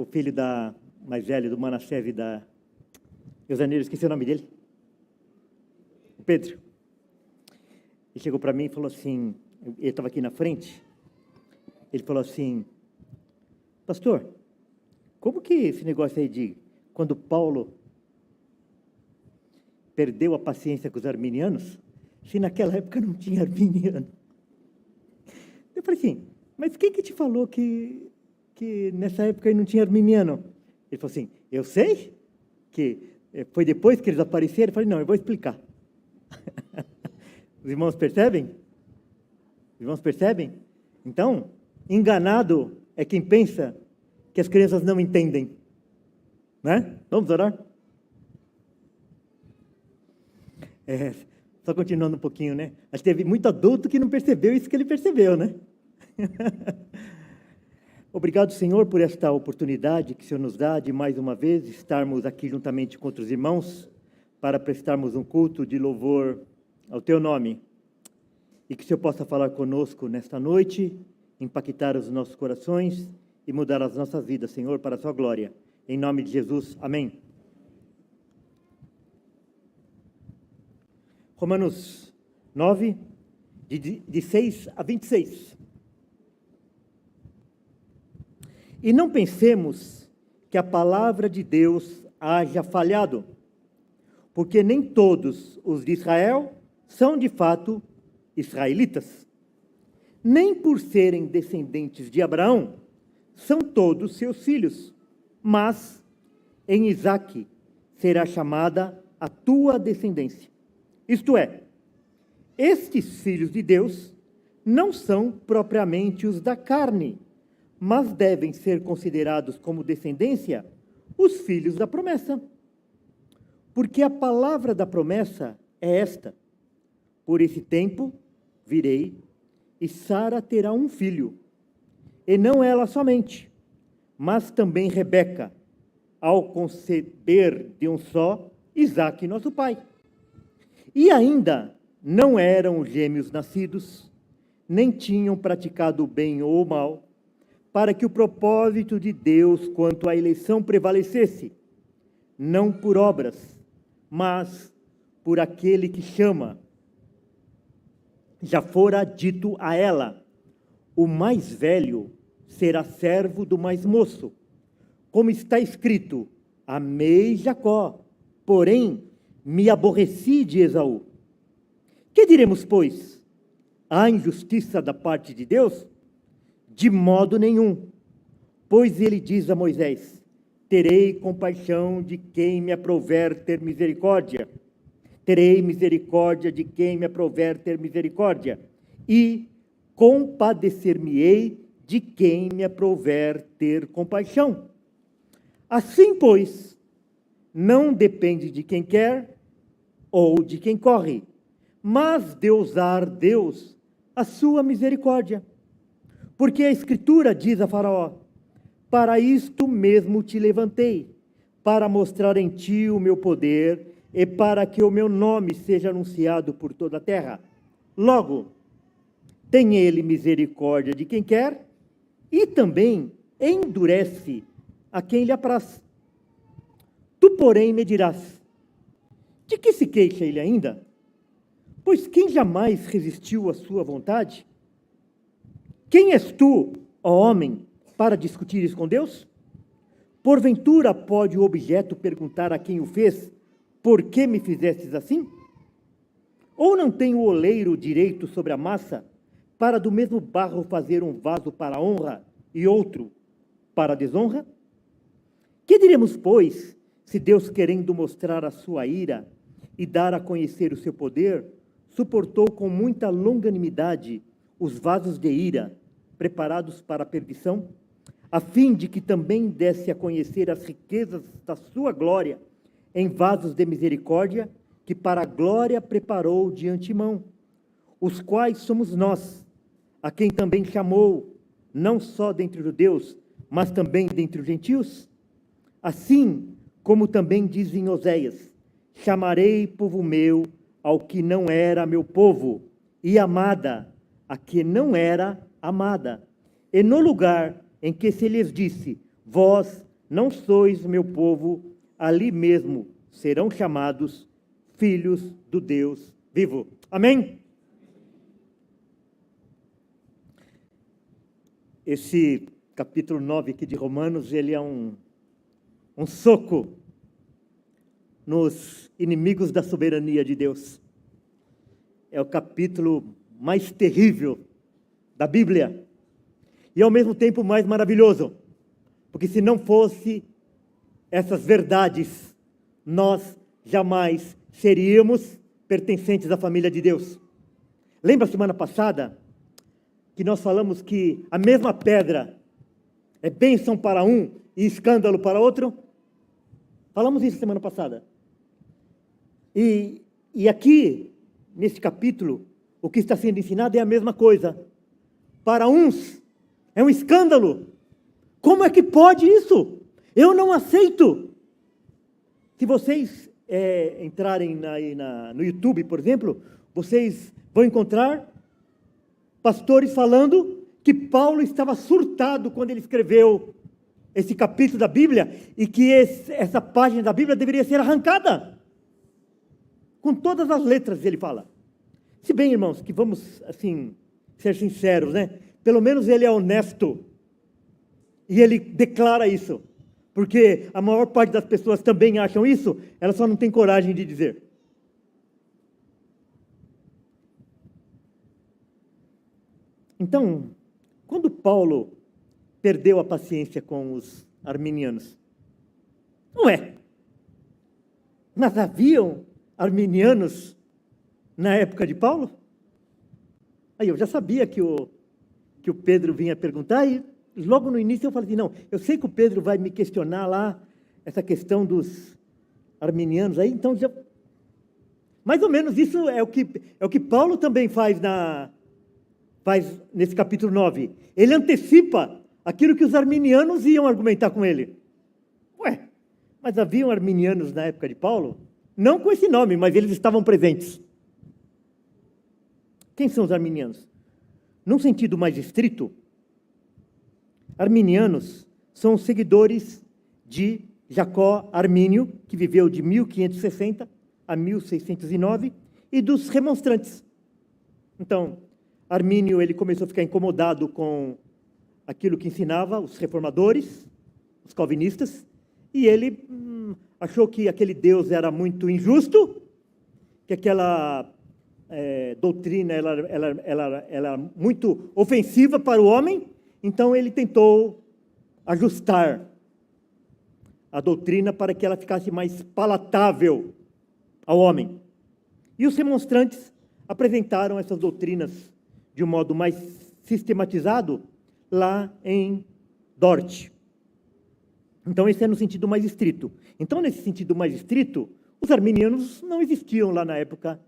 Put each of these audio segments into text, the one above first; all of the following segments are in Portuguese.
o filho da mais velho, do Manassés e da Eusaneira, esqueci o nome dele. O Pedro. Ele chegou para mim e falou assim, ele estava aqui na frente, ele falou assim, pastor, como que esse negócio aí de quando Paulo perdeu a paciência com os arminianos, se naquela época não tinha arminiano? Eu falei assim, mas quem que te falou que nessa época aí não tinha arminiano? Ele falou assim, eu sei que foi depois que eles apareceram. Eu falei, não, eu vou explicar. Os irmãos percebem? Os irmãos percebem? Então, enganado é quem pensa que as crianças não entendem. Né? Vamos orar? Só continuando um pouquinho, né? Acho que teve muito adulto que não percebeu isso que ele percebeu, né? Obrigado, Senhor, por esta oportunidade que o Senhor nos dá de mais uma vez estarmos aqui juntamente com outros irmãos para prestarmos um culto de louvor ao Teu nome. E que o Senhor possa falar conosco nesta noite, impactar os nossos corações e mudar as nossas vidas, Senhor, para a Sua glória. Em nome de Jesus, amém. Romanos 9, de 6 a 26. E não pensemos que a palavra de Deus haja falhado, porque nem todos os de Israel são de fato israelitas. Nem por serem descendentes de Abraão, são todos seus filhos, mas em Isaque será chamada a tua descendência. Isto é, estes filhos de Deus não são propriamente os da carne, mas devem ser considerados como descendência os filhos da promessa. Porque a palavra da promessa é esta: por esse tempo virei, e Sara terá um filho, e não ela somente, mas também Rebeca, ao conceber de um só Isaque, nosso pai. E ainda não eram gêmeos nascidos, nem tinham praticado o bem ou o mal, para que o propósito de Deus quanto à eleição prevalecesse, não por obras, mas por aquele que chama. Já fora dito a ela: o mais velho será servo do mais moço. Como está escrito: amei Jacó, porém me aborreci de Esaú. Que diremos, pois? Há injustiça da parte de Deus? De modo nenhum, pois ele diz a Moisés: terei compaixão de quem me aprouver ter misericórdia. Terei misericórdia de quem me aprouver ter misericórdia, e compadecer-me-ei de quem me aprouver ter compaixão. Assim, pois, não depende de quem quer ou de quem corre, mas de usar Deus a sua misericórdia. Porque a Escritura diz a Faraó: para isto mesmo te levantei, para mostrar em ti o meu poder e para que o meu nome seja anunciado por toda a terra. Logo, tem ele misericórdia de quem quer e também endurece a quem lhe apraz. Tu, porém, me dirás: de que se queixa ele ainda? Pois quem jamais resistiu à sua vontade? Quem és tu, ó homem, para discutires com Deus? Porventura pode o objeto perguntar a quem o fez: por que me fizestes assim? Ou não tem o oleiro direito sobre a massa, para do mesmo barro fazer um vaso para a honra e outro para a desonra? Que diremos, pois, se Deus, querendo mostrar a sua ira e dar a conhecer o seu poder, suportou com muita longanimidade os vasos de ira, preparados para a perdição, a fim de que também desse a conhecer as riquezas da sua glória em vasos de misericórdia, que para a glória preparou de antemão, os quais somos nós, a quem também chamou, não só dentre os judeus, mas também dentre os gentios? Assim como também diz em Oséias: chamarei povo meu ao que não era meu povo, e amada a que não era amada. E no lugar em que se lhes disse: vós não sois meu povo, ali mesmo serão chamados filhos do Deus vivo. Amém? Esse capítulo 9 aqui de Romanos, ele é um soco nos inimigos da soberania de Deus. É o capítulo mais terrível da Bíblia e ao mesmo tempo mais maravilhoso, porque se não fosse essas verdades, nós jamais seríamos pertencentes à família de Deus. Lembra a semana passada que nós falamos que a mesma pedra é bênção para um e escândalo para outro? Falamos isso semana passada. E aqui, nesse capítulo, o que está sendo ensinado é a mesma coisa. Para uns, é um escândalo. Como é que pode isso? Eu não aceito. Se vocês entrarem no YouTube, por exemplo, vocês vão encontrar pastores falando que Paulo estava surtado quando ele escreveu esse capítulo da Bíblia e que essa página da Bíblia deveria ser arrancada. Com todas as letras, ele fala. Se bem, irmãos, que vamos, assim, ser sinceros, né? Pelo menos ele é honesto. E ele declara isso. Porque a maior parte das pessoas também acham isso, elas só não têm coragem de dizer. Então, quando Paulo perdeu a paciência com os arminianos, mas haviam arminianos na época de Paulo? Aí eu já sabia que o Pedro vinha perguntar, e logo no início eu falei assim, não, eu sei que o Pedro vai me questionar lá, essa questão dos arminianos aí, então já... Mais ou menos isso é o que Paulo também faz nesse capítulo 9. Ele antecipa aquilo que os arminianos iam argumentar com ele. Mas haviam arminianos na época de Paulo? Não com esse nome, mas eles estavam presentes. Quem são os arminianos? Num sentido mais estrito, arminianos são os seguidores de Jacó Armínio, que viveu de 1560 a 1609, e dos remonstrantes. Então, Armínio ele começou a ficar incomodado com aquilo que ensinava os reformadores, os calvinistas, e ele achou que aquele Deus era muito injusto, que aquela doutrina ela era muito ofensiva para o homem, então ele tentou ajustar a doutrina para que ela ficasse mais palatável ao homem. E os remonstrantes apresentaram essas doutrinas de um modo mais sistematizado lá em Dort. Então, esse é no sentido mais estrito. Então, nesse sentido mais estrito, os arminianos não existiam lá na época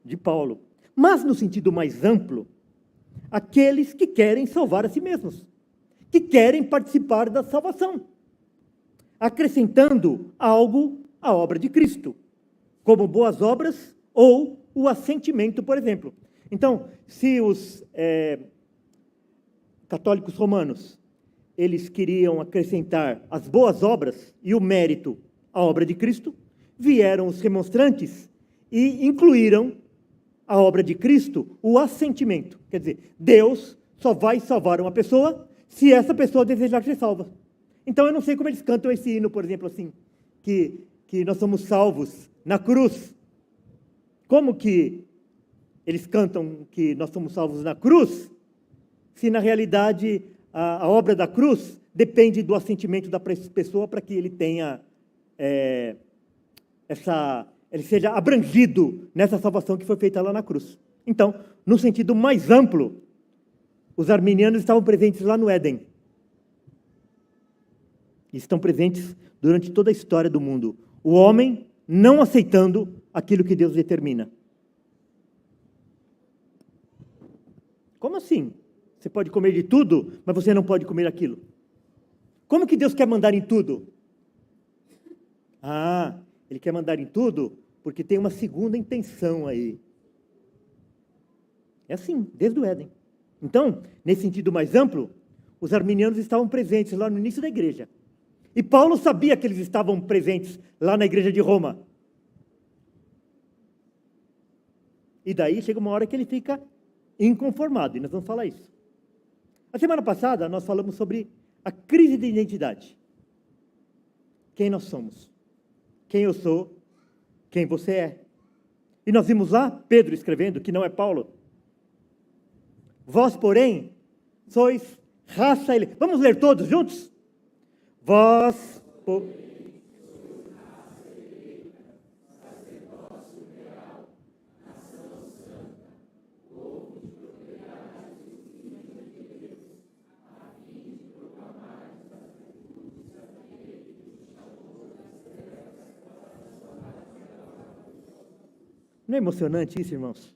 de Paulo. Mas, no sentido mais amplo, aqueles que querem salvar a si mesmos, que querem participar da salvação, acrescentando algo à obra de Cristo, como boas obras ou o assentimento, por exemplo. Então, se os católicos romanos, eles queriam acrescentar as boas obras e o mérito à obra de Cristo, vieram os remonstrantes e incluíram a obra de Cristo, o assentimento. Quer dizer, Deus só vai salvar uma pessoa se essa pessoa desejar ser salva. Então, eu não sei como eles cantam esse hino, por exemplo, assim, que nós somos salvos na cruz. Como que eles cantam que nós somos salvos na cruz, se na realidade a obra da cruz depende do assentimento da pessoa para que ele tenha ele seja abrangido nessa salvação que foi feita lá na cruz. Então, no sentido mais amplo, os arminianos estavam presentes lá no Éden. E estão presentes durante toda a história do mundo. O homem não aceitando aquilo que Deus determina. Como assim? Você pode comer de tudo, mas você não pode comer aquilo. Como que Deus quer mandar em tudo? Ele quer mandar em tudo porque tem uma segunda intenção aí. É assim, desde o Éden. Então, nesse sentido mais amplo, os arminianos estavam presentes lá no início da igreja. E Paulo sabia que eles estavam presentes lá na igreja de Roma. E daí chega uma hora que ele fica inconformado, e nós vamos falar isso. A semana passada nós falamos sobre a crise de identidade. Quem nós somos? Quem eu sou? Quem você é? E nós vimos lá Pedro escrevendo, que não é Paulo. Vós, porém, sois raça eleita. Vamos ler todos juntos? Vós, Não é emocionante isso, irmãos?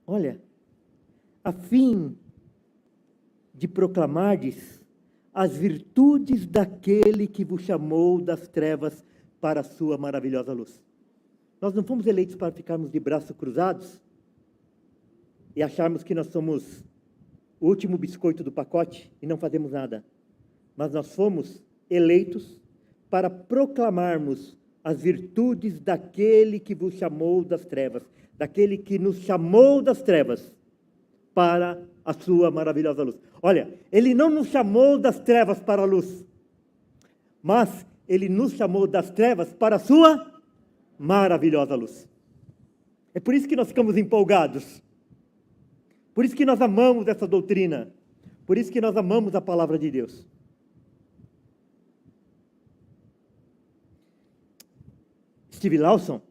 Olha, a fim de proclamardes as virtudes daquele que vos chamou das trevas para a sua maravilhosa luz. Nós não fomos eleitos para ficarmos de braços cruzados e acharmos que nós somos o último biscoito do pacote e não fazemos nada. Mas nós fomos eleitos para proclamarmos as virtudes daquele que vos chamou das trevas, daquele que nos chamou das trevas para a sua maravilhosa luz. Olha, ele não nos chamou das trevas para a luz, mas ele nos chamou das trevas para a sua maravilhosa luz. É por isso que nós ficamos empolgados, por isso que nós amamos essa doutrina, por isso que nós amamos a palavra de Deus. Steve Lawson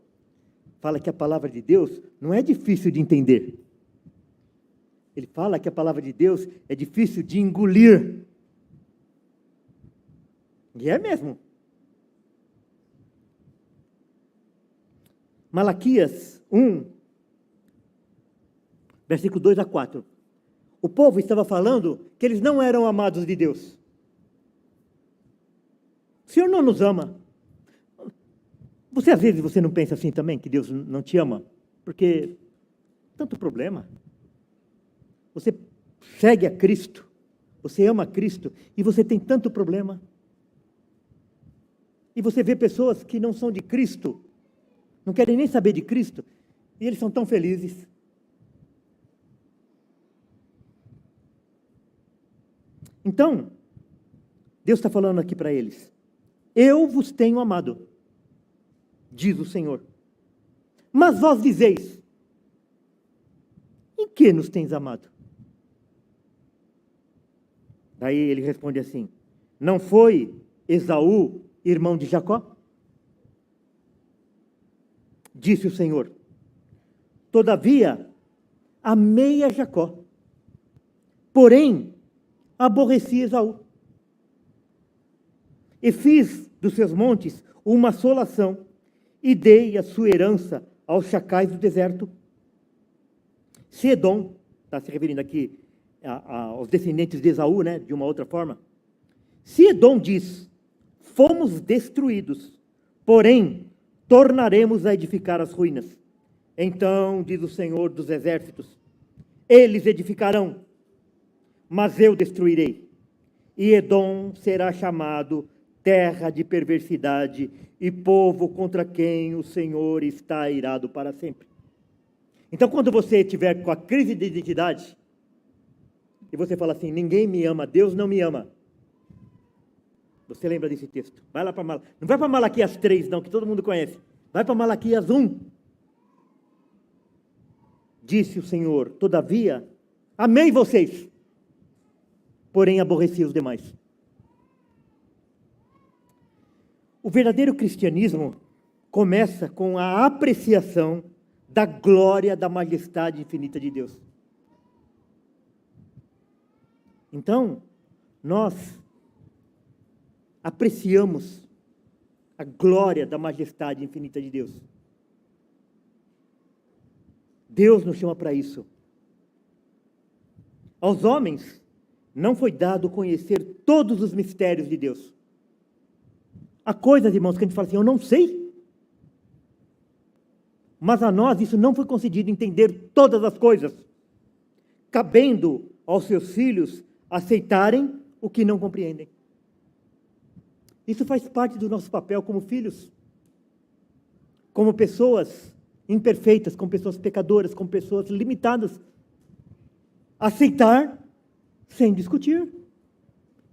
fala que a palavra de Deus não é difícil de entender. Ele fala que a palavra de Deus é difícil de engolir. E é mesmo. Malaquias 1, versículo 2 a 4. O povo estava falando que eles não eram amados de Deus. O Senhor não nos ama. Às vezes, você não pensa assim também, que Deus não te ama? Porque tanto problema. Você segue a Cristo, você ama a Cristo, e você tem tanto problema. E você vê pessoas que não são de Cristo, não querem nem saber de Cristo, e eles são tão felizes. Então, Deus está falando aqui para eles: eu vos tenho amado, diz o Senhor. Mas vós dizeis: em que nos tens amado? Daí ele responde assim: não foi Esaú, irmão de Jacó? Disse o Senhor: todavia amei a Jacó, porém aborreci Esaú, e fiz dos seus montes uma assolação, e dei a sua herança aos chacais do deserto. Se Edom, está se referindo aqui aos descendentes de Esaú, né, de uma outra forma. Se Edom diz: fomos destruídos, porém tornaremos a edificar as ruínas. Então, diz o Senhor dos exércitos: eles edificarão, mas eu destruirei. E Edom será chamado terra de perversidade e povo contra quem o Senhor está irado para sempre. Então, quando você estiver com a crise de identidade, e você fala assim: ninguém me ama, Deus não me ama, você lembra desse texto? Vai lá para não vai para Malaquias 3 não, que todo mundo conhece. Vai para Malaquias 1. Disse o Senhor: todavia amei vocês, porém aborreci os demais. O verdadeiro cristianismo começa com a apreciação da glória, da majestade infinita de Deus. Então, nós apreciamos a glória da majestade infinita de Deus. Deus nos chama para isso. Aos homens não foi dado conhecer todos os mistérios de Deus. Há coisas, irmãos, que a gente fala assim: eu não sei. Mas a nós isso não foi concedido, entender todas as coisas, cabendo aos seus filhos aceitarem o que não compreendem. Isso faz parte do nosso papel como filhos, como pessoas imperfeitas, como pessoas pecadoras, como pessoas limitadas. Aceitar sem discutir.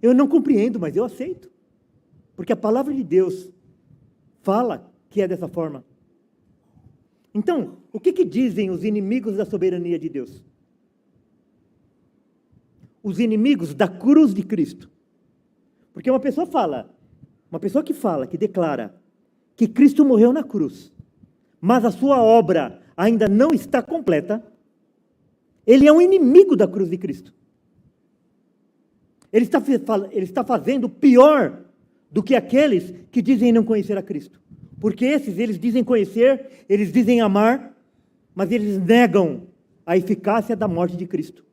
Eu não compreendo, mas eu aceito. Porque a palavra de Deus fala que é dessa forma. Então, o que dizem os inimigos da soberania de Deus? Os inimigos da cruz de Cristo. Porque uma pessoa que fala, que declara que Cristo morreu na cruz, mas a sua obra ainda não está completa, ele é um inimigo da cruz de Cristo. Ele está fazendo pior do que aqueles que dizem não conhecer a Cristo. Porque eles dizem conhecer, eles dizem amar, mas eles negam a eficácia da morte de Cristo,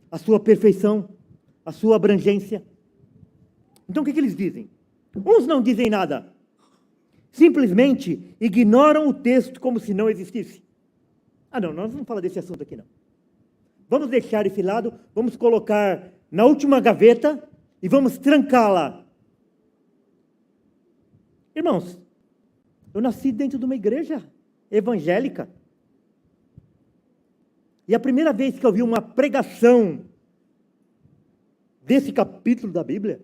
a sua perfeição, a sua abrangência. Então o que eles dizem? Uns não dizem nada, simplesmente ignoram o texto como se não existisse. Nós não vamos falar desse assunto aqui não. Vamos deixar esse lado, vamos colocar na última gaveta e vamos trancá-la. Irmãos, eu nasci dentro de uma igreja evangélica. E a primeira vez que eu vi uma pregação desse capítulo da Bíblia,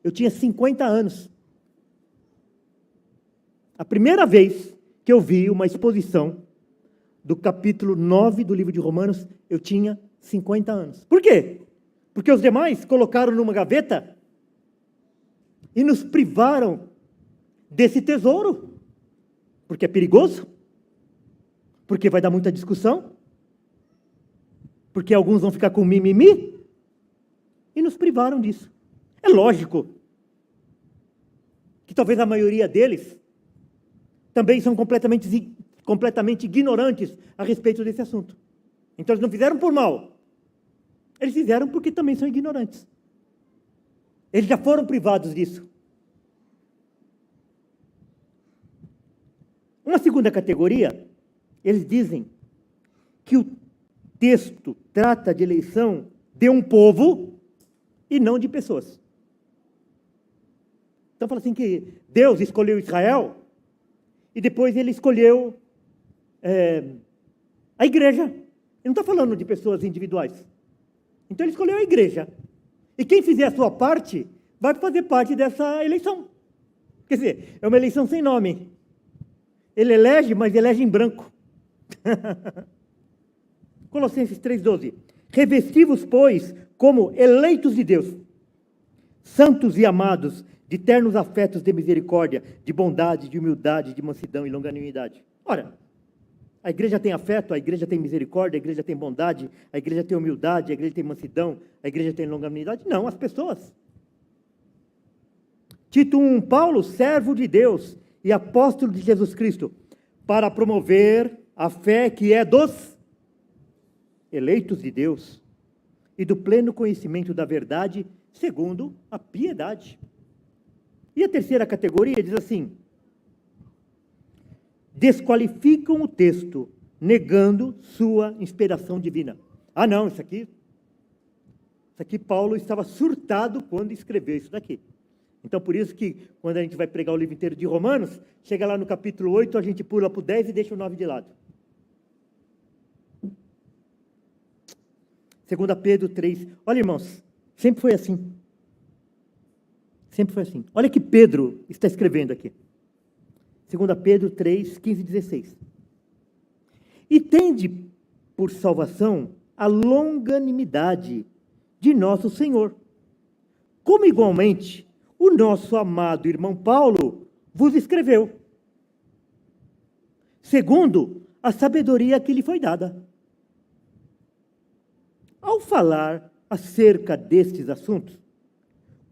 eu tinha 50 anos. A primeira vez que eu vi uma exposição do capítulo 9 do livro de Romanos, eu tinha 50 anos. Por quê? Porque os demais colocaram numa gaveta e nos privaram desse tesouro. Porque é perigoso, porque vai dar muita discussão, porque alguns vão ficar com mimimi, e nos privaram disso. É lógico que talvez a maioria deles também são completamente ignorantes a respeito desse assunto. Então eles não fizeram por mal, eles fizeram porque também são ignorantes. Eles já foram privados disso. Uma segunda categoria, eles dizem que o texto trata de eleição de um povo e não de pessoas. Então fala assim que Deus escolheu Israel e depois ele escolheu a igreja. Ele não está falando de pessoas individuais. Então ele escolheu a igreja. E quem fizer a sua parte, vai fazer parte dessa eleição. Quer dizer, é uma eleição sem nome. Ele elege, mas elege em branco. Colossenses 3,12. Revesti-vos, pois, como eleitos de Deus, santos e amados, de ternos afetos de misericórdia, de bondade, de humildade, de mansidão e longanimidade. Ora, a igreja tem afeto, a igreja tem misericórdia, a igreja tem bondade, a igreja tem humildade, a igreja tem mansidão, a igreja tem longanimidade? Não, as pessoas. Tito 1, Paulo, servo de Deus e apóstolo de Jesus Cristo, para promover a fé que é dos eleitos de Deus e do pleno conhecimento da verdade, segundo a piedade. E a terceira categoria diz assim: desqualificam o texto, negando sua inspiração divina. Não, isso aqui Paulo estava surtado quando escreveu isso daqui. Então, por isso que, quando a gente vai pregar o livro inteiro de Romanos, chega lá no capítulo 8, a gente pula para o 10 e deixa o 9 de lado. 2 Pedro 3. Olha, irmãos, sempre foi assim. Sempre foi assim. Olha que Pedro está escrevendo aqui. 2 Pedro 3, 15 e 16. E tende por salvação a longanimidade de nosso Senhor, como igualmente o nosso amado irmão Paulo vos escreveu, segundo a sabedoria que lhe foi dada. Ao falar acerca destes assuntos,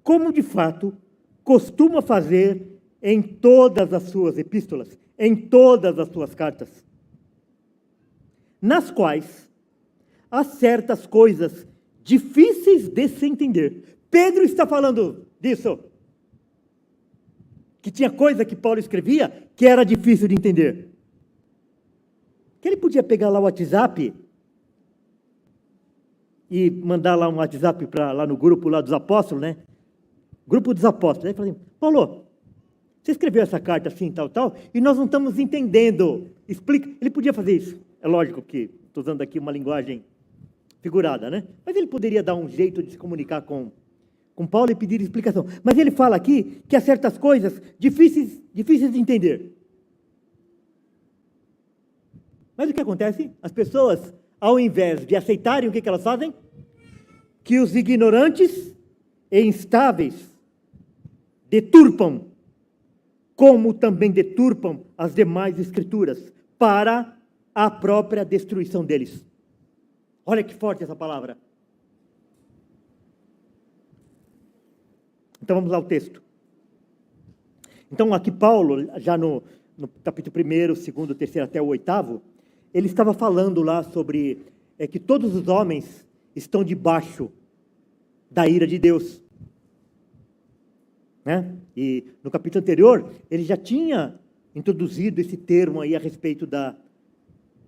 como de fato costuma fazer em todas as suas epístolas, em todas as suas cartas, nas quais há certas coisas difíceis de se entender. Pedro está falando disso. Que tinha coisa que Paulo escrevia que era difícil de entender. Que ele podia pegar lá o WhatsApp e mandar lá um WhatsApp lá no grupo lá dos apóstolos, né? grupo dos apóstolos. Aí fala assim, Paulo, você escreveu essa carta assim, tal, tal, e nós não estamos entendendo. Explica. Ele podia fazer isso. É lógico que estou usando aqui uma linguagem figurada, né? Mas ele poderia dar um jeito de se comunicar com Paulo e pedir explicação. Mas ele fala aqui que há certas coisas difíceis de entender. Mas o que acontece? As pessoas, ao invés de aceitarem, o que elas fazem? Que os ignorantes e instáveis deturpam, como também deturpam as demais escrituras, para a própria destruição deles. Olha que forte essa palavra. Então vamos lá ao texto. Então aqui Paulo, já no capítulo 1º, 2º, 3º até o 8º, ele estava falando lá sobre que todos os homens estão debaixo da ira de Deus. Né? E no capítulo anterior, ele já tinha introduzido esse termo aí a respeito da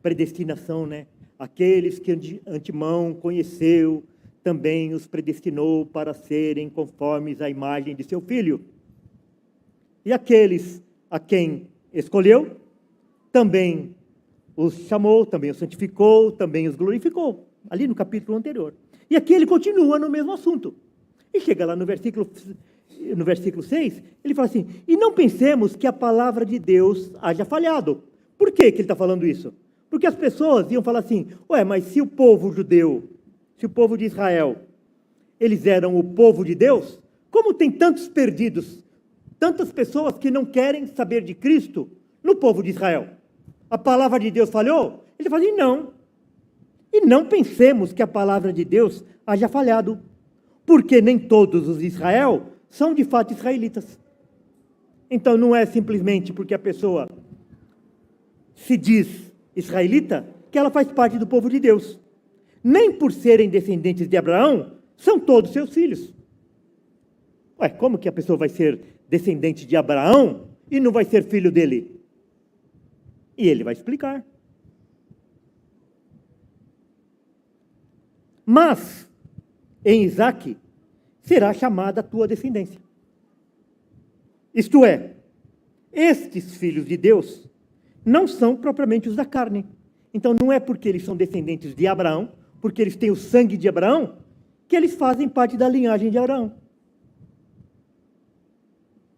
predestinação, né? Aqueles que de antemão conheceu, também os predestinou para serem conformes à imagem de seu Filho. E aqueles a quem escolheu, também os chamou, também os santificou, também os glorificou. Ali no capítulo anterior. E aqui ele continua no mesmo assunto. E chega lá no versículo 6, ele fala assim, e não pensemos que a palavra de Deus haja falhado. Por que ele está falando isso? Porque as pessoas iam falar assim, mas se o povo judeu, se o povo de Israel, eles eram o povo de Deus, como tem tantos perdidos, tantas pessoas que não querem saber de Cristo no povo de Israel? A palavra de Deus falhou? Ele fala assim, não. E não pensemos que a palavra de Deus haja falhado, porque nem todos os de Israel são de fato israelitas. Então não é simplesmente porque a pessoa se diz israelita que ela faz parte do povo de Deus. Nem por serem descendentes de Abraão, são todos seus filhos. Como que a pessoa vai ser descendente de Abraão e não vai ser filho dele? E ele vai explicar. Mas, em Isaque, será chamada a tua descendência. Isto é, estes filhos de Deus não são propriamente os da carne. Então não é porque eles são descendentes de Abraão, porque eles têm o sangue de Abraão, que eles fazem parte da linhagem de Abraão.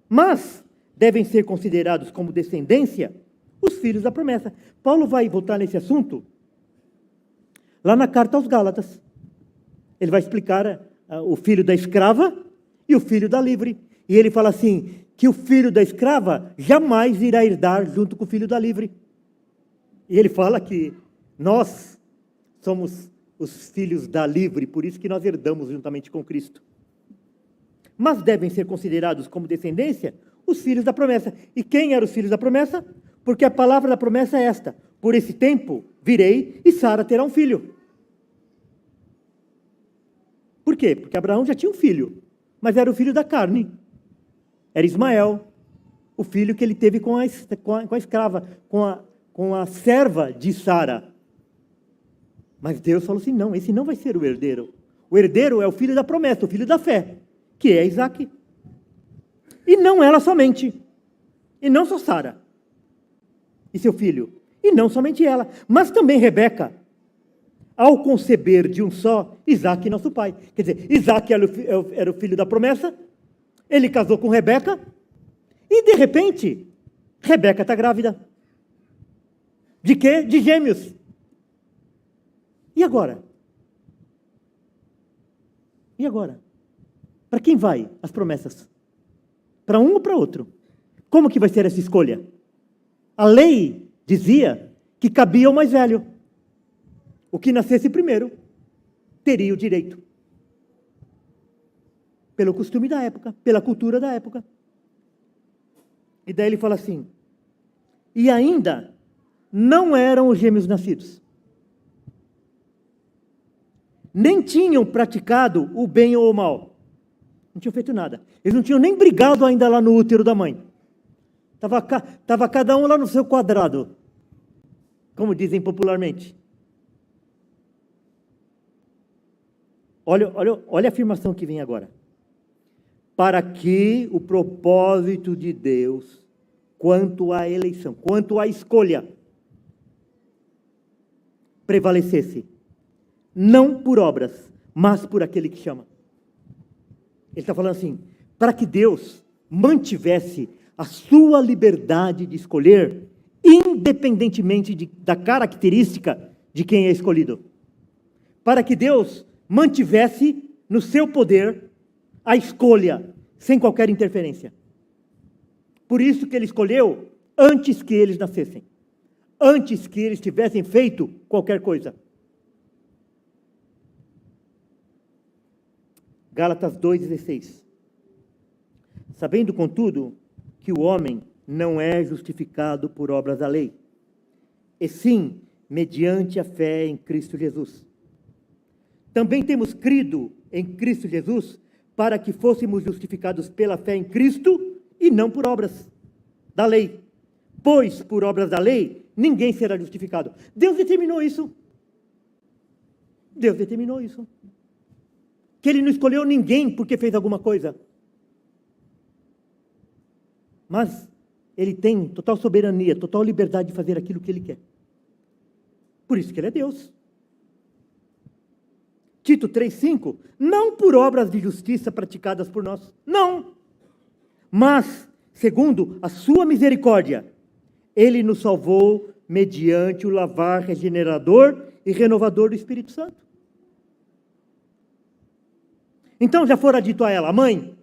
Mas devem ser considerados como descendência os filhos da promessa. Paulo vai voltar nesse assunto lá na carta aos Gálatas. Ele vai explicar o filho da escrava e o filho da livre. E ele fala assim, que o filho da escrava jamais irá herdar junto com o filho da livre. E ele fala que nós somos os filhos da livre, por isso que nós herdamos juntamente com Cristo. Mas devem ser considerados como descendência os filhos da promessa. E quem eram os filhos da promessa? Porque a palavra da promessa é esta, por esse tempo virei e Sara terá um filho. Por quê? Porque Abraão já tinha um filho, mas era o filho da carne. Era Ismael, o filho que ele teve com a escrava, com a serva de Sara. Mas Deus falou assim, não, esse não vai ser o herdeiro. O herdeiro é o filho da promessa, o filho da fé, que é Isaque. E não ela somente, e não só Sara e seu filho, e não somente ela, mas também Rebeca, ao conceber de um só, Isaque, nosso pai. Quer dizer, Isaque era o filho da promessa, ele casou com Rebeca, e de repente, Rebeca está grávida. De quê? De gêmeos. E agora? E agora? Para quem vai as promessas? Para um ou para outro? Como que vai ser essa escolha? A lei dizia que cabia ao mais velho. O que nascesse primeiro teria o direito. Pelo costume da época, pela cultura da época. E daí ele fala assim, e ainda não eram os gêmeos nascidos. Nem tinham praticado o bem ou o mal. Não tinham feito nada. Eles não tinham nem brigado ainda lá no útero da mãe. Estava cada um lá no seu quadrado, como dizem popularmente. Olha a afirmação que vem agora. para que o propósito de Deus, quanto à eleição, quanto à escolha, prevalecesse, não por obras, mas por aquele que chama. Ele está falando assim, para que Deus mantivesse a sua liberdade de escolher, independentemente da característica de quem é escolhido. Para que Deus mantivesse no seu poder a escolha, sem qualquer interferência. Por isso que ele escolheu antes que eles nascessem, antes que eles tivessem feito qualquer coisa. Gálatas 2,16. Sabendo, contudo, que o homem não é justificado por obras da lei, e sim mediante a fé em Cristo Jesus. Também temos crido em Cristo Jesus para que fôssemos justificados pela fé em Cristo e não por obras da lei. Pois, por obras da lei, ninguém será justificado. Deus determinou isso. Deus determinou isso. Que Ele não escolheu ninguém porque fez alguma coisa. Mas Ele tem total soberania, total liberdade de fazer aquilo que Ele quer. Por isso que Ele é Deus. Tito 3,5, não por obras de justiça praticadas por nós, não. Mas, segundo a sua misericórdia, Ele nos salvou mediante o lavar regenerador e renovador do Espírito Santo. Então já fora dito a ela, mãe,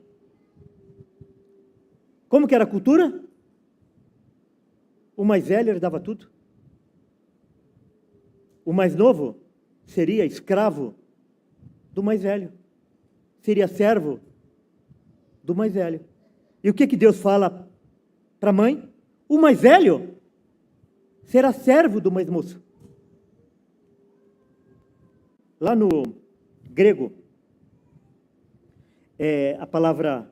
como que era a cultura? O mais velho herdava tudo. O mais novo seria escravo do mais velho. Seria servo do mais velho. E o que Deus fala para a mãe? O mais velho será servo do mais moço. Lá no grego, a palavra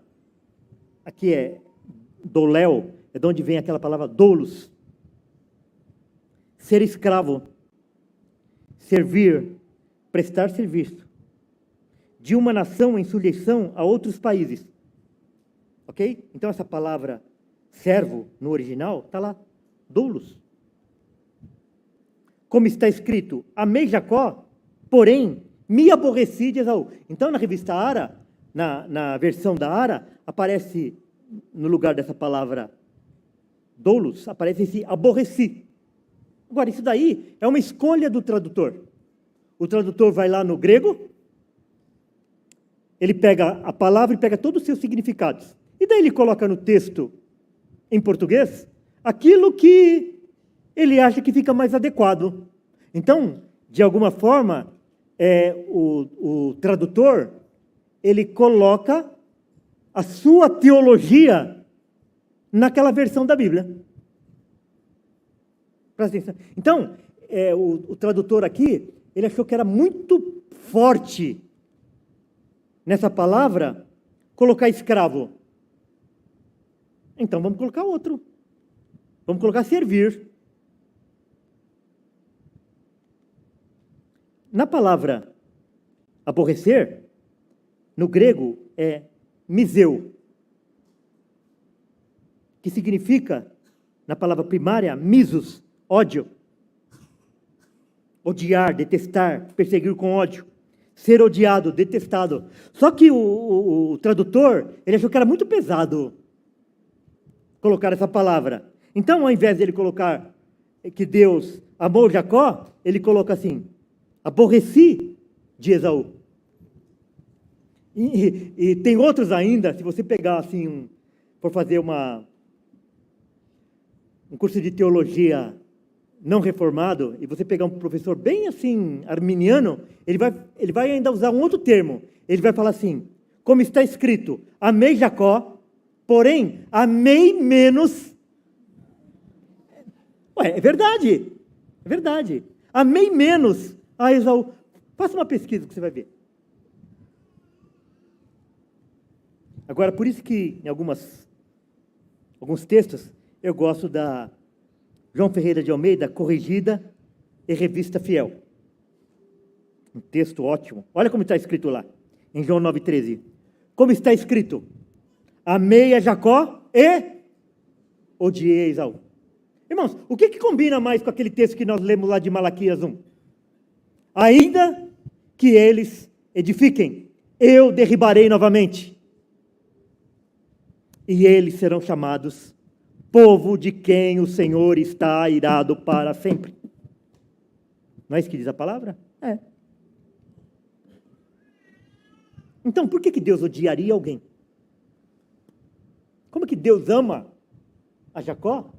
aqui é doléu, é de onde vem aquela palavra doulos. Ser escravo, servir, prestar serviço de uma nação em sujeição a outros países. Ok? Então essa palavra servo, no original, está lá, doulos. Como está escrito, amei Jacó, porém me aborreci de Esaú. Então na revista Ara, na versão da Ara, aparece, no lugar dessa palavra doulos, aparece esse aborreci. Agora, isso daí é uma escolha do tradutor. O tradutor vai lá no grego, ele pega a palavra e pega todos os seus significados. E daí ele coloca no texto, em português, aquilo que ele acha que fica mais adequado. Então, de alguma forma, o tradutor, ele coloca a sua teologia naquela versão da Bíblia. Presta atenção. Então, o tradutor aqui, ele achou que era muito forte nessa palavra colocar escravo. Então vamos colocar outro. Vamos colocar servir. Na palavra aborrecer, no grego é miseu, que significa, na palavra primária, misos, ódio. Odiar, detestar, perseguir com ódio. Ser odiado, detestado. Só que o tradutor, ele achou que era muito pesado colocar essa palavra. Então, ao invés de ele colocar que Deus amou Jacó, ele coloca assim, aborreci de Esaú. E tem outros ainda, se você pegar assim, for fazer um curso de teologia não reformado, e você pegar um professor bem assim, arminiano, ele vai ainda usar um outro termo. Ele vai falar assim, como está escrito, amei Jacó, porém, amei menos... Ué, é verdade. Amei menos a Esaú. Faça uma pesquisa que você vai ver. Agora, por isso que em alguns textos, eu gosto da João Ferreira de Almeida, corrigida e revista fiel. Um texto ótimo. Olha como está escrito lá, em João 9,13. Como está escrito, Amei a Jacó e odiei a Esaú. Irmãos, o que combina mais com aquele texto que nós lemos lá de Malaquias 1? Ainda que eles edifiquem, eu derribarei novamente. E eles serão chamados povo de quem o Senhor está irado para sempre. Não é isso que diz a palavra? É. Então, por que Deus odiaria alguém? Como que Deus ama a Jacó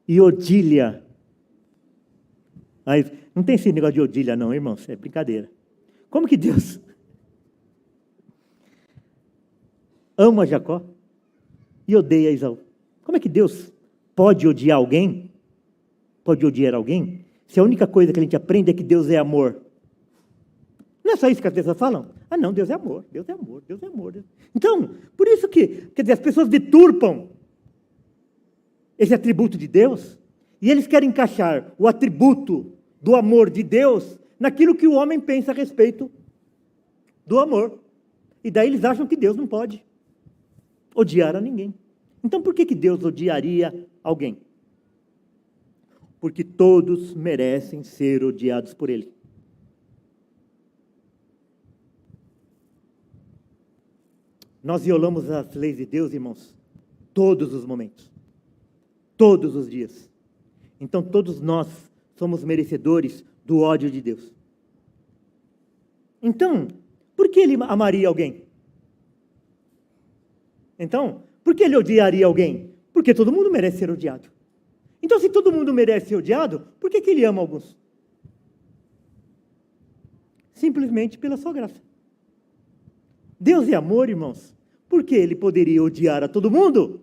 e odia? Mas não tem esse negócio de odia não, irmãos, é brincadeira. Como que Deus ama Jacó e odeia Esaú? Como é que Deus pode odiar alguém? Pode odiar alguém? Se a única coisa que a gente aprende é que Deus é amor. Não é só isso que as pessoas falam? Ah não, Deus é amor, Deus é amor, Deus é amor. Então, por isso que, quer dizer, as pessoas deturpam esse atributo de Deus, e eles querem encaixar o atributo do amor de Deus naquilo que o homem pensa a respeito do amor. E daí eles acham que Deus não pode odiar a ninguém. Então por que Deus odiaria alguém? Porque todos merecem ser odiados por Ele. Nós violamos as leis de Deus, irmãos, todos os momentos, todos os dias. Então todos nós somos merecedores do ódio de Deus. Então, por que Ele amaria alguém? Então, por que Ele odiaria alguém? Porque todo mundo merece ser odiado. Então, se todo mundo merece ser odiado, por que Ele ama alguns? Simplesmente pela sua graça. Deus é amor, irmãos, porque Ele poderia odiar a todo mundo,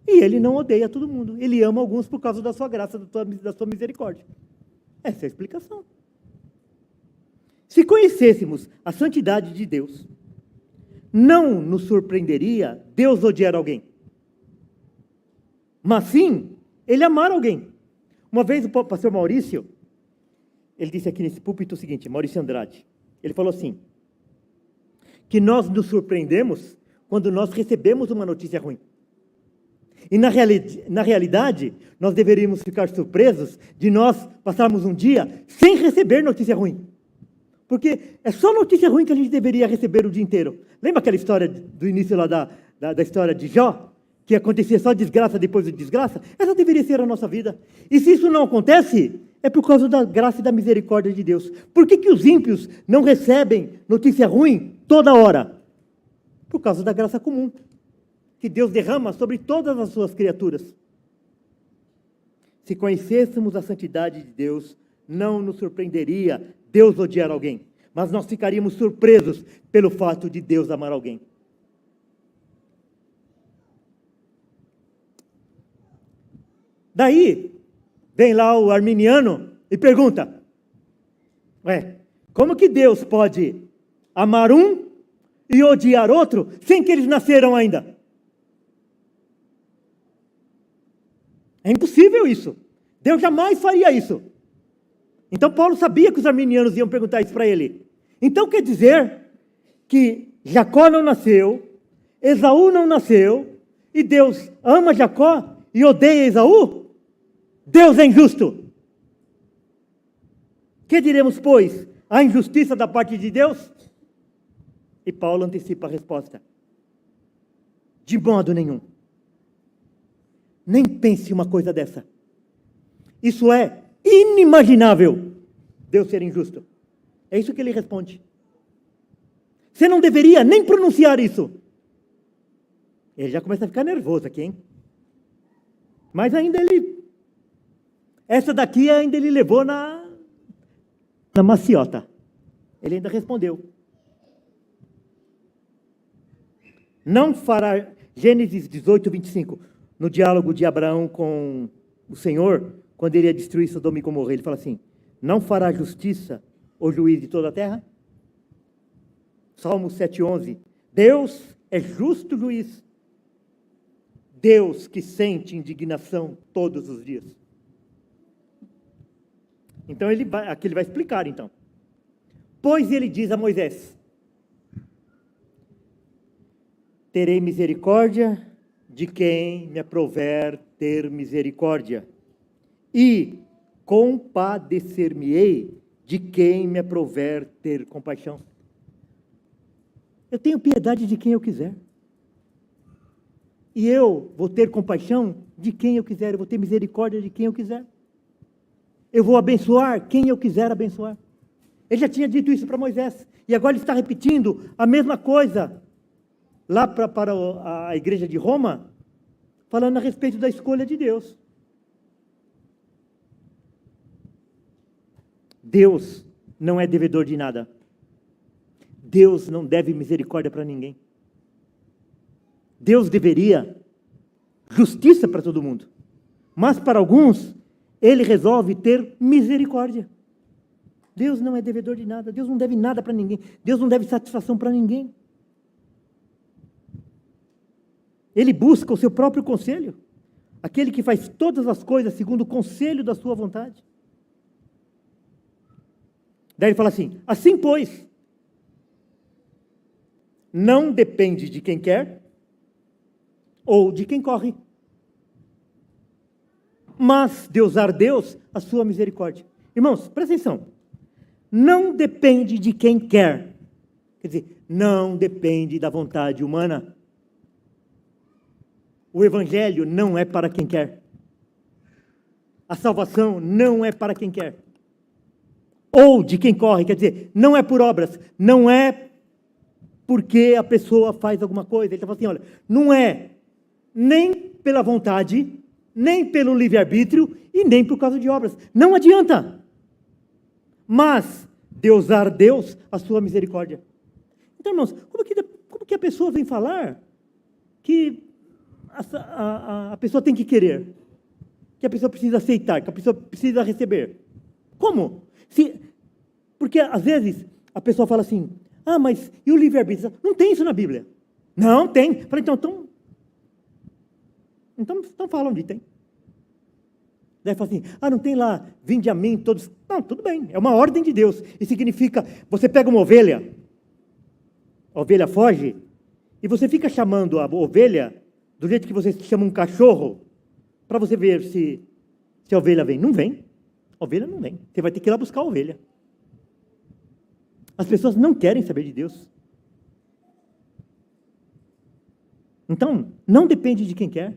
e Ele não odeia a todo mundo. Ele ama alguns por causa da sua graça, da sua misericórdia. Essa é a explicação. Se conhecêssemos a santidade de Deus, não nos surpreenderia Deus odiar alguém, mas sim Ele amar alguém. Uma vez o pastor Maurício, ele disse aqui nesse púlpito o seguinte, Maurício Andrade, ele falou assim, que nós nos surpreendemos quando nós recebemos uma notícia ruim. E na realidade, nós deveríamos ficar surpresos de nós passarmos um dia sem receber notícia ruim. Porque é só notícia ruim que a gente deveria receber o dia inteiro. Lembra aquela história do início lá da história de Jó? Que acontecia só desgraça depois de desgraça? Essa deveria ser a nossa vida. E se isso não acontece, é por causa da graça e da misericórdia de Deus. Por que os ímpios não recebem notícia ruim toda hora? Por causa da graça comum, que Deus derrama sobre todas as suas criaturas. Se conhecêssemos a santidade de Deus, não nos surpreenderia Deus odiar alguém, mas nós ficaríamos surpresos pelo fato de Deus amar alguém. Daí, vem lá o arminiano e pergunta, como que Deus pode amar um e odiar outro sem que eles nasceram ainda? É impossível isso. Deus jamais faria isso. Então Paulo sabia que os arminianos iam perguntar isso para ele. Então quer dizer que Jacó não nasceu, Esaú não nasceu, e Deus ama Jacó e odeia Esaú? Deus é injusto. Que diremos, pois? A injustiça da parte de Deus? E Paulo antecipa a resposta. De modo nenhum. Nem pense uma coisa dessa. Isso é inimaginável, Deus ser injusto. É isso que ele responde. Você não deveria nem pronunciar isso. Ele já começa a ficar nervoso aqui, hein? Mas ainda essa daqui ainda ele levou na maciota. Ele ainda respondeu. Não fará, Gênesis 18, 25, no diálogo de Abraão com o Senhor, quando ele ia destruir Sodoma e Gomorra, ele fala assim, não fará justiça o juiz de toda a terra? Salmo 7,11, Deus é justo juiz, Deus que sente indignação todos os dias. Então aqui ele vai explicar então. Pois ele diz a Moisés, terei misericórdia de quem me aprouver ter misericórdia, e compadecer-me-ei de quem me aprouver ter compaixão. Eu tenho piedade de quem eu quiser. E eu vou ter compaixão de quem eu quiser, eu vou ter misericórdia de quem eu quiser. Eu vou abençoar quem eu quiser abençoar. Ele já tinha dito isso para Moisés, e agora ele está repetindo a mesma coisa lá para a igreja de Roma, falando a respeito da escolha de Deus. Deus não é devedor de nada. Deus não deve misericórdia para ninguém. Deus deveria justiça para todo mundo. Mas para alguns, Ele resolve ter misericórdia. Deus não é devedor de nada. Deus não deve nada para ninguém. Deus não deve satisfação para ninguém. Ele busca o seu próprio conselho. Aquele que faz todas as coisas segundo o conselho da sua vontade. Daí ele fala assim: assim pois, não depende de quem quer ou de quem corre, mas de usar Deus a sua misericórdia. Irmãos, presta atenção. Não depende de quem quer. Quer dizer, não depende da vontade humana. O evangelho não é para quem quer. A salvação não é para quem quer. Ou de quem corre, quer dizer, não é por obras, não é porque a pessoa faz alguma coisa. Ele está falando assim, olha, não é nem pela vontade, nem pelo livre-arbítrio e nem por causa de obras. Não adianta. Mas de usar Deus a sua misericórdia. Então, irmãos, como que a pessoa vem falar que a pessoa tem que querer, que a pessoa precisa aceitar, que a pessoa precisa receber? Como? Porque às vezes a pessoa fala assim, mas e o livre-arbítrio? Não tem isso na Bíblia. Não tem. Falei, então fala onde tem. Daí fala assim, não tem lá, vinde a mim todos. Não, tudo bem, é uma ordem de Deus. E significa, você pega uma ovelha, a ovelha foge, e você fica chamando a ovelha do jeito que você chama um cachorro, para você ver se a ovelha vem. Não vem. A ovelha não vem. Você vai ter que ir lá buscar a ovelha. As pessoas não querem saber de Deus. Então, não depende de quem quer.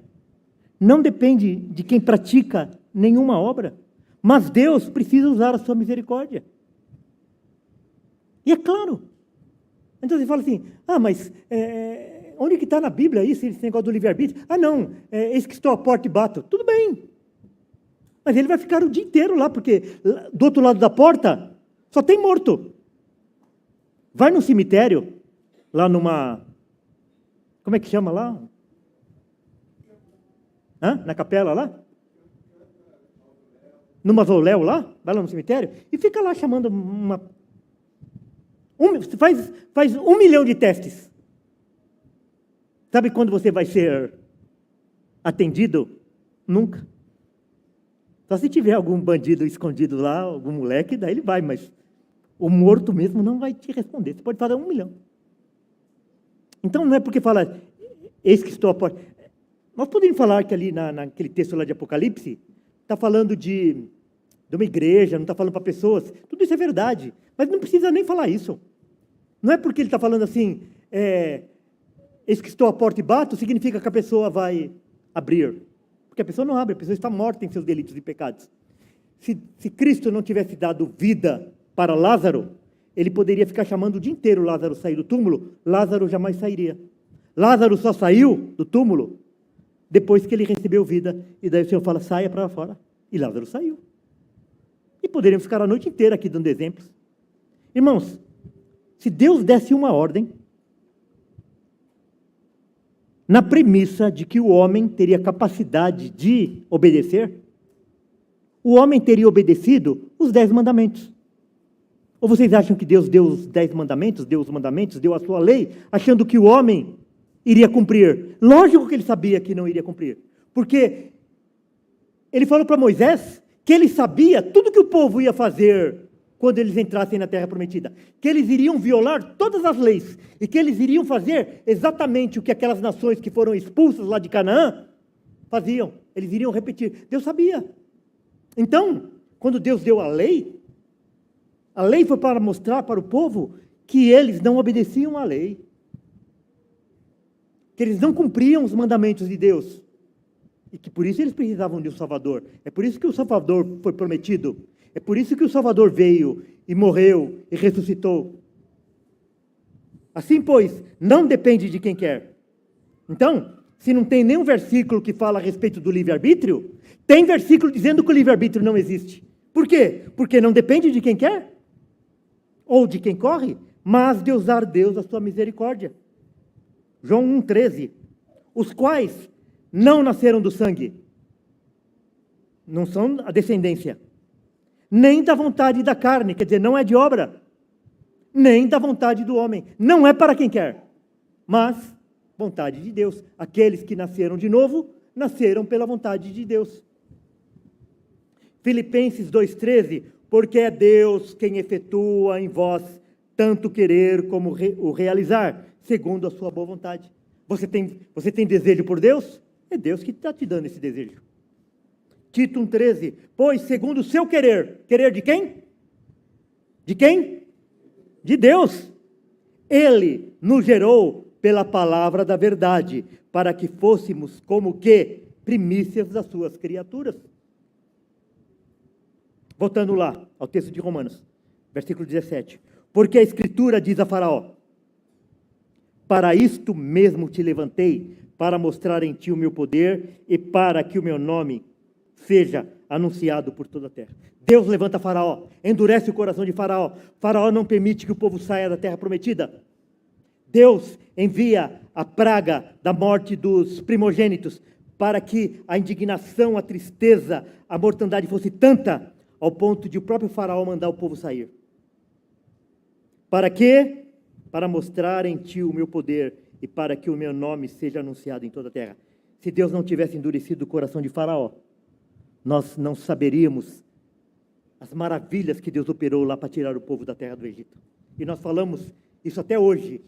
Não depende de quem pratica nenhuma obra. Mas Deus precisa usar a sua misericórdia. E é claro. Então você fala assim, mas onde que está na Bíblia isso, esse negócio do livre-arbítrio? Não, eis que estou à porta e bato. Tudo bem. Mas ele vai ficar o dia inteiro lá, porque do outro lado da porta só tem morto. Vai no cemitério, lá numa... Como é que chama lá? Na capela lá? No mausoléu lá? Vai lá no cemitério e fica lá chamando faz 1 milhão de testes. Sabe quando você vai ser atendido? Nunca. Só se tiver algum bandido escondido lá, algum moleque, daí ele vai, mas o morto mesmo não vai te responder. Você pode falar 1 milhão. Então não é porque fala, eis que estou à porta. Nós podemos falar que ali naquele texto lá de Apocalipse, está falando de uma igreja, não está falando para pessoas. Tudo isso é verdade, mas não precisa nem falar isso. Não é porque ele está falando assim, eis que estou à porta e bato, significa que a pessoa vai abrir. Porque a pessoa não abre, a pessoa está morta em seus delitos e pecados. Se Cristo não tivesse dado vida para Lázaro, ele poderia ficar chamando o dia inteiro Lázaro sair do túmulo, Lázaro jamais sairia. Lázaro só saiu do túmulo depois que ele recebeu vida, e daí o Senhor fala, saia para fora. E Lázaro saiu. E poderíamos ficar a noite inteira aqui dando exemplos. Irmãos, se Deus desse uma ordem, na premissa de que o homem teria capacidade de obedecer, o homem teria obedecido os 10 mandamentos. Ou vocês acham que Deus deu os 10 mandamentos, deu os mandamentos, deu a sua lei, achando que o homem iria cumprir? Lógico que ele sabia que não iria cumprir. Porque ele falou para Moisés que ele sabia tudo que o povo ia fazer quando eles entrassem na terra prometida. Que eles iriam violar todas as leis. e que eles iriam fazer exatamente o que aquelas nações que foram expulsas lá de Canaã faziam. Eles iriam repetir. Deus sabia. Então, quando Deus deu a lei foi para mostrar para o povo que eles não obedeciam à lei, que eles não cumpriam os mandamentos de Deus, e que por isso eles precisavam de um Salvador. É por isso que o Salvador foi prometido. É por isso que o Salvador veio e morreu e ressuscitou. Assim, pois, não depende de quem quer. Então, se não tem nenhum versículo que fala a respeito do livre-arbítrio, tem versículo dizendo que o livre-arbítrio não existe. Por quê? Porque não depende de quem quer, ou de quem corre, mas de usar Deus a sua misericórdia. João 1,13. Os quais não nasceram do sangue, não são a descendência, nem da vontade da carne, quer dizer, não é de obra, nem da vontade do homem. Não é para quem quer, mas vontade de Deus. Aqueles que nasceram de novo, nasceram pela vontade de Deus. Filipenses 2,13, porque é Deus quem efetua em vós tanto querer como o realizar, segundo a sua boa vontade. Você tem desejo por Deus? É Deus que está te dando esse desejo. Tito 1,13, pois segundo o seu querer, querer de quem? De quem? De Deus. Ele nos gerou pela palavra da verdade, para que fôssemos como que primícias das suas criaturas. Voltando lá ao texto de Romanos, versículo 17. Porque a Escritura diz a Faraó: para isto mesmo te levantei, para mostrar em ti o meu poder e para que o meu nome seja anunciado por toda a terra. Deus levanta Faraó, endurece o coração de Faraó. Faraó não permite que o povo saia da terra prometida. Deus envia a praga da morte dos primogênitos para que a indignação, a tristeza, a mortandade fosse tanta ao ponto de o próprio Faraó mandar o povo sair. Para quê? Para mostrar em ti o meu poder e para que o meu nome seja anunciado em toda a terra. Se Deus não tivesse endurecido o coração de Faraó, nós não saberíamos as maravilhas que Deus operou lá para tirar o povo da terra do Egito. E nós falamos isso até hoje,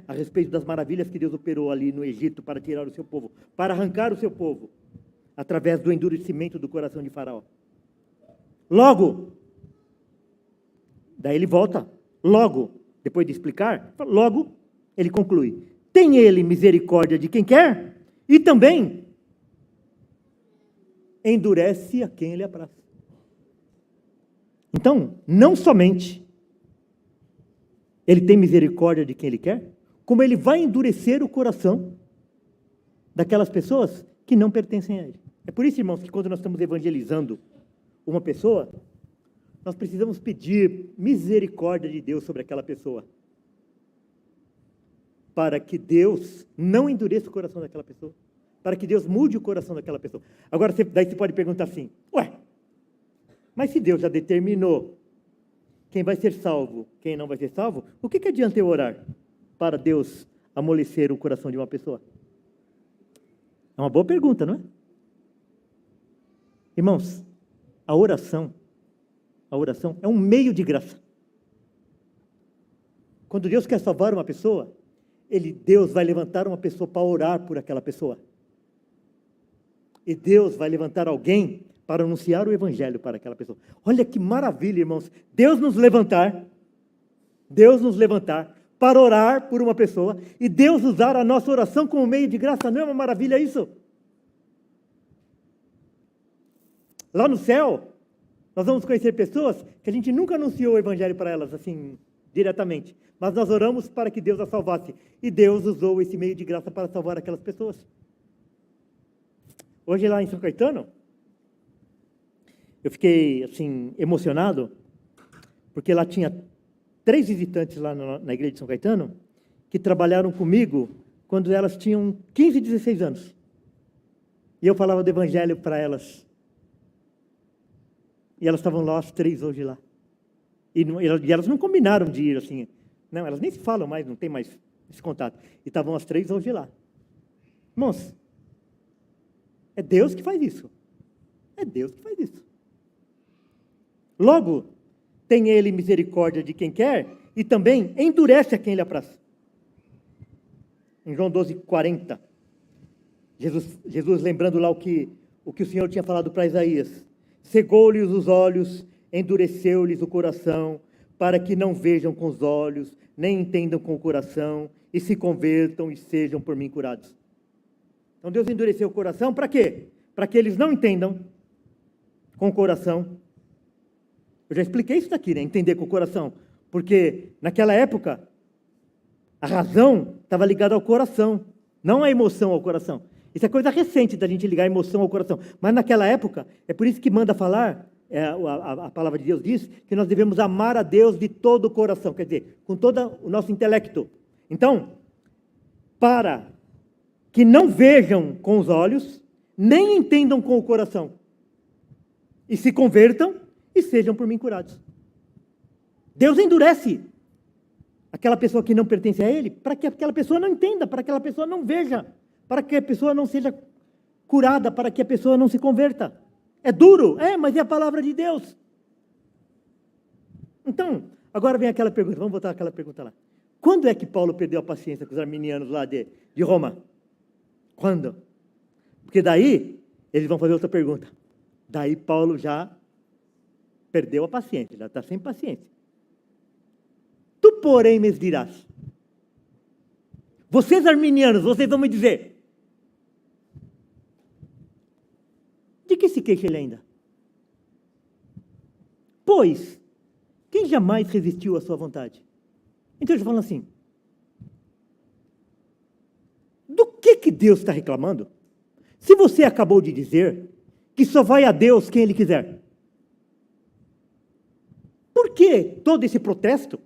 a respeito das maravilhas que Deus operou ali no Egito para tirar o seu povo, para arrancar o seu povo, através do endurecimento do coração de Faraó. Logo, daí ele volta, logo, depois de explicar, logo, ele conclui: tem ele misericórdia de quem quer e também endurece a quem ele apraz. Então, não somente ele tem misericórdia de quem ele quer, como ele vai endurecer o coração daquelas pessoas que não pertencem a ele. É por isso, irmãos, que quando nós estamos evangelizando uma pessoa, nós precisamos pedir misericórdia de Deus sobre aquela pessoa, para que Deus não endureça o coração daquela pessoa, para que Deus mude o coração daquela pessoa. Agora, daí você pode perguntar assim: mas se Deus já determinou quem vai ser salvo, quem não vai ser salvo, o que adianta eu orar para Deus amolecer o coração de uma pessoa? É uma boa pergunta, não é? Irmãos, a oração é um meio de graça. Quando Deus quer salvar uma pessoa, Deus vai levantar uma pessoa para orar por aquela pessoa. E Deus vai levantar alguém para anunciar o evangelho para aquela pessoa. Olha que maravilha, irmãos. Deus nos levantar para orar por uma pessoa e Deus usar a nossa oração como meio de graça. Não é uma maravilha isso? Lá no céu, nós vamos conhecer pessoas que a gente nunca anunciou o evangelho para elas, assim, diretamente. Mas nós oramos para que Deus as salvasse. E Deus usou esse meio de graça para salvar aquelas pessoas. Hoje lá em São Caetano, eu fiquei, assim, emocionado, porque lá tinha 3 visitantes lá na igreja de São Caetano, que trabalharam comigo quando elas tinham 15, 16 anos. E eu falava do evangelho para elas. E elas estavam lá, as 3 hoje lá. E elas não combinaram de ir, assim. Não, elas nem se falam mais, não tem mais esse contato. E estavam as 3 hoje lá. Irmãos, é Deus que faz isso. É Deus que faz isso. Logo, tem ele misericórdia de quem quer e também endurece a quem lhe apraz. Em João 12:40, Jesus lembrando lá o que o Senhor tinha falado para Isaías: cegou-lhes os olhos, endureceu-lhes o coração, para que não vejam com os olhos, nem entendam com o coração, e se convertam e sejam por mim curados. Então Deus endureceu o coração para quê? Para que eles não entendam com o coração. Eu já expliquei isso daqui, né? Entender com o coração. Porque naquela época, a razão estava ligada ao coração, não a emoção ao coração. Isso é coisa recente da gente ligar a emoção ao coração. Mas naquela época, é por isso que manda falar, a palavra de Deus diz, que nós devemos amar a Deus de todo o coração, quer dizer, com todo o nosso intelecto. Então, para que não vejam com os olhos, nem entendam com o coração, e se convertam e sejam por mim curados. Deus endurece aquela pessoa que não pertence a Ele, para que aquela pessoa não entenda, para que aquela pessoa não veja, para que a pessoa não seja curada, para que a pessoa não se converta. É duro, mas é a palavra de Deus. Então, agora vem aquela pergunta, vamos voltar àquela pergunta lá. Quando é que Paulo perdeu a paciência com os arminianos lá de Roma? Quando? Porque daí, eles vão fazer outra pergunta. Daí Paulo já perdeu a paciência, já está sem paciência. Tu, porém, me dirás. Vocês arminianos, vocês vão me dizer. De que se queixa ele ainda? Pois, quem jamais resistiu à sua vontade? Então ele está falando assim, do que Deus está reclamando? Se você acabou de dizer que só vai a Deus quem Ele quiser. Por que todo esse protesto?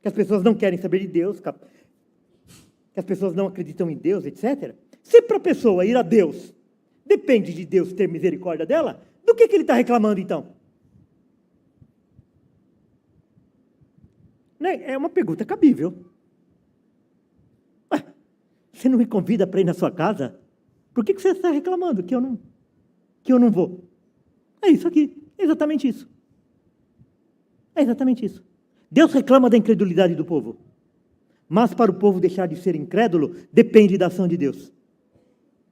Que as pessoas não querem saber de Deus, que as pessoas não acreditam em Deus, etc. Se para a pessoa ir a Deus, depende de Deus ter misericórdia dela, do que ele está reclamando então? É uma pergunta cabível. Ué, você não me convida para ir na sua casa? Por que você está reclamando que eu não vou? É isso aqui, é exatamente isso. É exatamente isso. Deus reclama da incredulidade do povo. Mas para o povo deixar de ser incrédulo, depende da ação de Deus.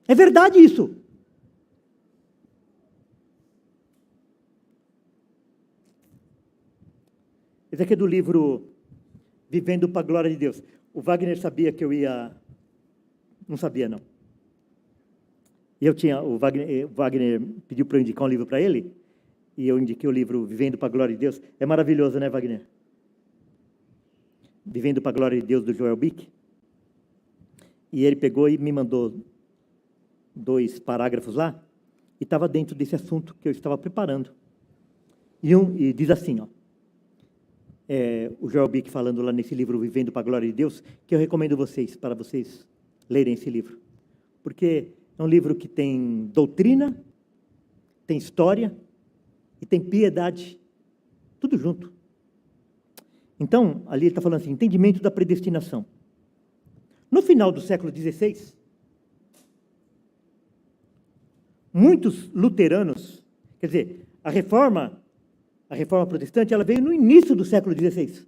É verdade isso. Esse aqui é do livro Vivendo para a Glória de Deus. O Wagner sabia que eu ia... Não sabia, não. O Wagner pediu para eu indicar um livro para ele, e eu indiquei o livro Vivendo para a Glória de Deus. É maravilhoso, né, Wagner? Vivendo para a Glória de Deus, do Joel Bick. E ele pegou e me mandou 2 parágrafos lá, e estava dentro desse assunto que eu estava preparando. E diz assim, ó, o Joel Bick falando lá nesse livro Vivendo para a Glória de Deus, que eu recomendo para vocês lerem esse livro. Porque é um livro que tem doutrina, tem história e tem piedade, tudo junto. Então, ali ele está falando assim, entendimento da predestinação. No final do século XVI, muitos luteranos, quer dizer, a reforma protestante, ela veio no início do século XVI.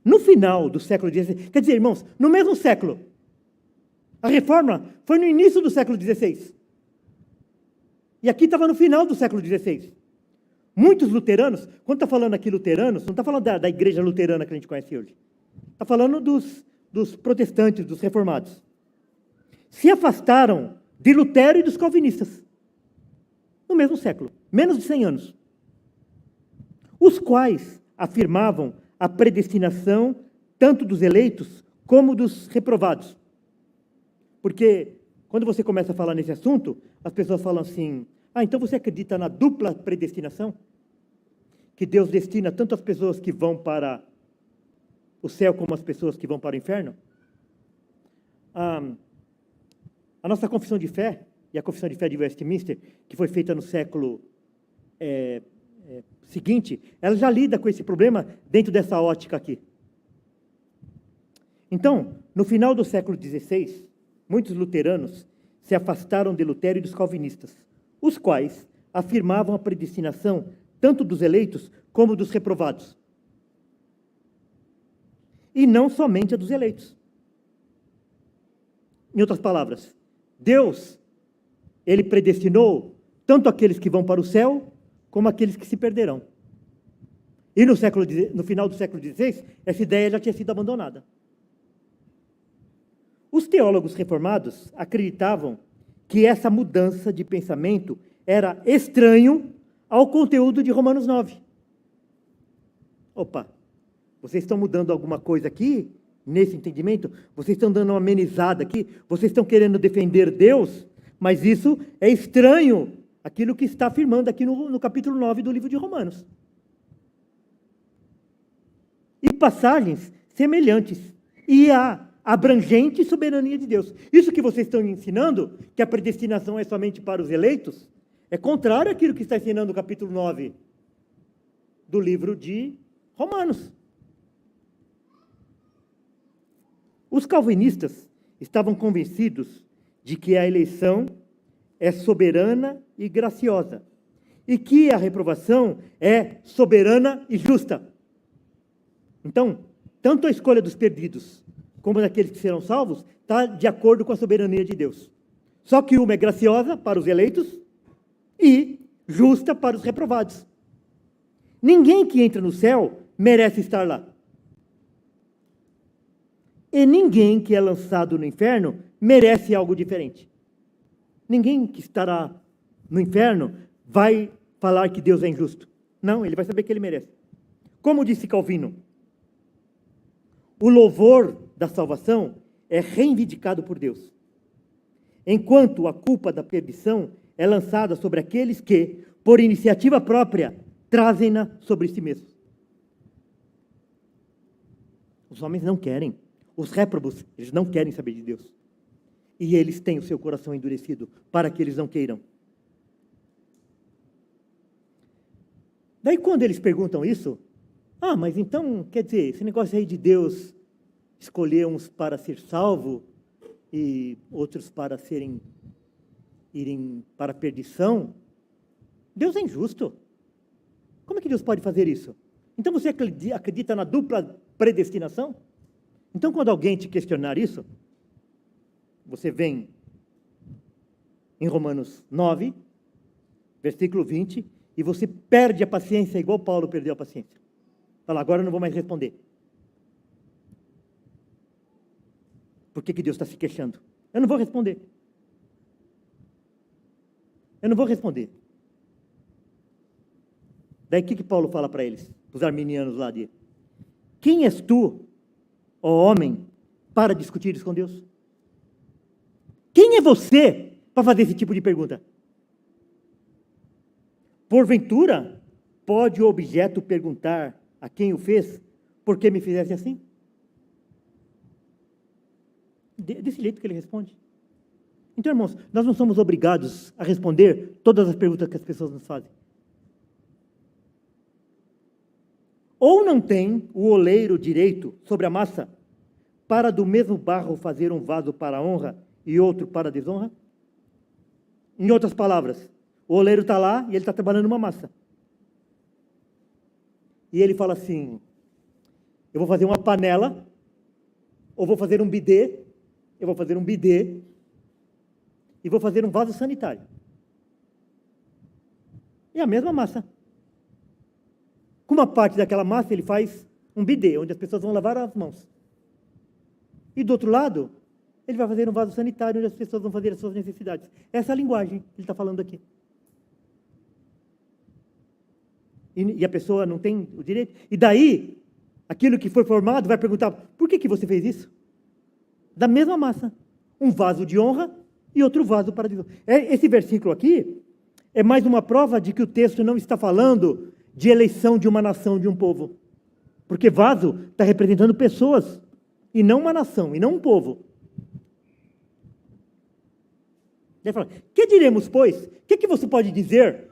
No final do século XVI, quer dizer, irmãos, no mesmo século, a reforma foi no início do século XVI. E aqui estava no final do século XVI. Muitos luteranos, quando está falando aqui luteranos, não está falando da igreja luterana que a gente conhece hoje. Está falando dos protestantes, dos reformados. Se afastaram de Lutero e dos calvinistas. No mesmo século, menos de 100 anos. Os quais afirmavam a predestinação tanto dos eleitos como dos reprovados. Porque quando você começa a falar nesse assunto, as pessoas falam assim, então você acredita na dupla predestinação? Que Deus destina tanto as pessoas que vão para o céu como as pessoas que vão para o inferno? A nossa confissão de fé, e a confissão de fé de Westminster, que foi feita no século seguinte, ela já lida com esse problema dentro dessa ótica aqui. Então, no final do século XVI, muitos luteranos se afastaram de Lutero e dos calvinistas, os quais afirmavam a predestinação tanto dos eleitos como dos reprovados. E não somente a dos eleitos. Em outras palavras, Deus, Ele predestinou tanto aqueles que vão para o céu, como aqueles que se perderão. E no final do século XVI, essa ideia já tinha sido abandonada. Os teólogos reformados acreditavam que essa mudança de pensamento era estranho ao conteúdo de Romanos 9. Opa, vocês estão mudando alguma coisa aqui, nesse entendimento? Vocês estão dando uma amenizada aqui? Vocês estão querendo defender Deus? Mas isso é estranho àquilo que está afirmando aqui no capítulo 9 do livro de Romanos. E passagens semelhantes. E a abrangente soberania de Deus. Isso que vocês estão ensinando, que a predestinação é somente para os eleitos, é contrário àquilo que está ensinando o capítulo 9 do livro de Romanos. Os calvinistas estavam convencidos de que a eleição é soberana e graciosa, e que a reprovação é soberana e justa. Então, tanto a escolha dos perdidos como daqueles que serão salvos está de acordo com a soberania de Deus. Só que uma é graciosa para os eleitos e justa para os reprovados. Ninguém que entra no céu merece estar lá. E ninguém que é lançado no inferno merece algo diferente. Ninguém que estará no inferno vai falar que Deus é injusto. Não, ele vai saber que ele merece. Como disse Calvino, o louvor da salvação é reivindicado por Deus, enquanto a culpa da perdição é lançada sobre aqueles que, por iniciativa própria, trazem-na sobre si mesmos. Os homens não querem. Os réprobos, eles não querem saber de Deus. E eles têm o seu coração endurecido para que eles não queiram. Daí quando eles perguntam isso, mas então, quer dizer, esse negócio aí de Deus escolher uns para ser salvo e outros para irem para a perdição, Deus é injusto. Como é que Deus pode fazer isso? Então você acredita na dupla predestinação? Então, quando alguém te questionar isso, você vem em Romanos 9, versículo 20, e você perde a paciência, igual Paulo perdeu a paciência. Fala, agora eu não vou mais responder. Por que Deus está se queixando? Eu não vou responder. Eu não vou responder. Daí o que Paulo fala para eles, os arminianos lá de: quem és tu, ó homem, para discutir com Deus? Quem é você para fazer esse tipo de pergunta? Porventura, pode o objeto perguntar a quem o fez, por que me fizesse assim? Desse jeito que ele responde. Então, irmãos, nós não somos obrigados a responder todas as perguntas que as pessoas nos fazem. Ou não tem o oleiro direito sobre a massa, para do mesmo barro fazer um vaso para a honra e outro para a desonra? Em outras palavras, o oleiro está lá e ele está trabalhando uma massa. E ele fala assim: eu vou fazer uma panela, ou vou fazer um bidê, eu vou fazer um bidê, e vou fazer um vaso sanitário. É a mesma massa. Com uma parte daquela massa ele faz um bidê, onde as pessoas vão lavar as mãos. E do outro lado, ele vai fazer um vaso sanitário, onde as pessoas vão fazer as suas necessidades. Essa é a linguagem que ele está falando aqui. E a pessoa não tem o direito. E daí, aquilo que foi formado vai perguntar: por que você fez isso? Da mesma massa. Um vaso de honra e outro vaso para desonra. Esse versículo aqui é mais uma prova de que o texto não está falando de eleição de uma nação, de um povo. Porque vaso está representando pessoas, e não uma nação, e não um povo. Ele fala: que diremos, pois? O que você pode dizer?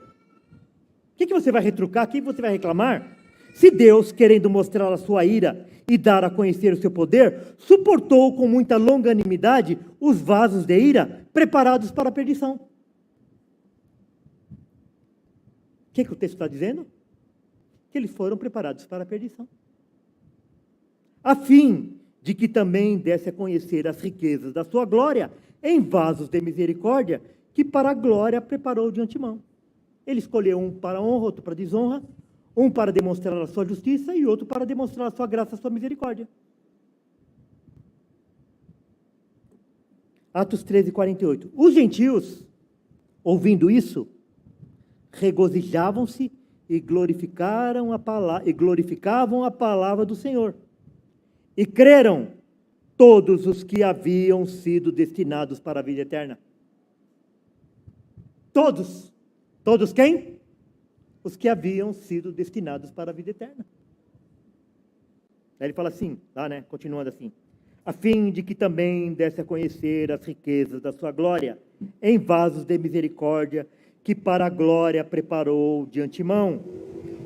O que você vai retrucar? O que você vai reclamar? Se Deus, querendo mostrar a sua ira e dar a conhecer o seu poder, suportou com muita longanimidade os vasos de ira preparados para a perdição. O que o texto está dizendo? que eles foram preparados para a perdição, a fim de que também desse a conhecer as riquezas da sua glória em vasos de misericórdia, que para a glória preparou de antemão. Ele escolheu um para honra, outro para desonra, um para demonstrar a sua justiça e outro para demonstrar a sua graça, a sua misericórdia. Atos 13, 48. Os gentios, ouvindo isso, regozijavam-se e glorificavam a palavra do Senhor. E creram todos os que haviam sido destinados para a vida eterna. Todos. Todos quem? Os que haviam sido destinados para a vida eterna. Aí ele fala assim, lá, né? Continuando assim. A fim de que também desse a conhecer as riquezas da sua glória, em vasos de misericórdia, que para a glória preparou de antemão,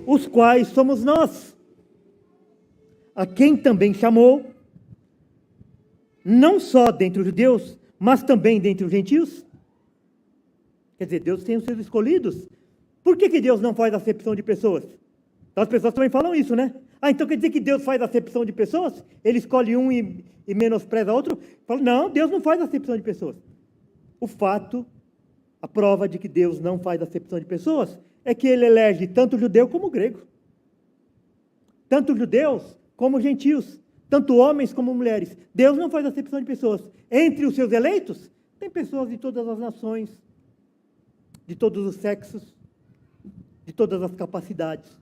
os quais somos nós, a quem também chamou, não só dentre os judeus, mas também dentre os gentios. Quer dizer, Deus tem os seus escolhidos. Por que Deus não faz acepção de pessoas? Então, as pessoas também falam isso, né? Então quer dizer que Deus faz acepção de pessoas? Ele escolhe um e menospreza outro? Fala, não, Deus não faz acepção de pessoas. O fato, a prova de que Deus não faz acepção de pessoas, é que ele elege tanto judeu como grego. Tanto judeus como gentios. Tanto homens como mulheres. Deus não faz acepção de pessoas. Entre os seus eleitos, tem pessoas de todas as nações, de todos os sexos, de todas as capacidades.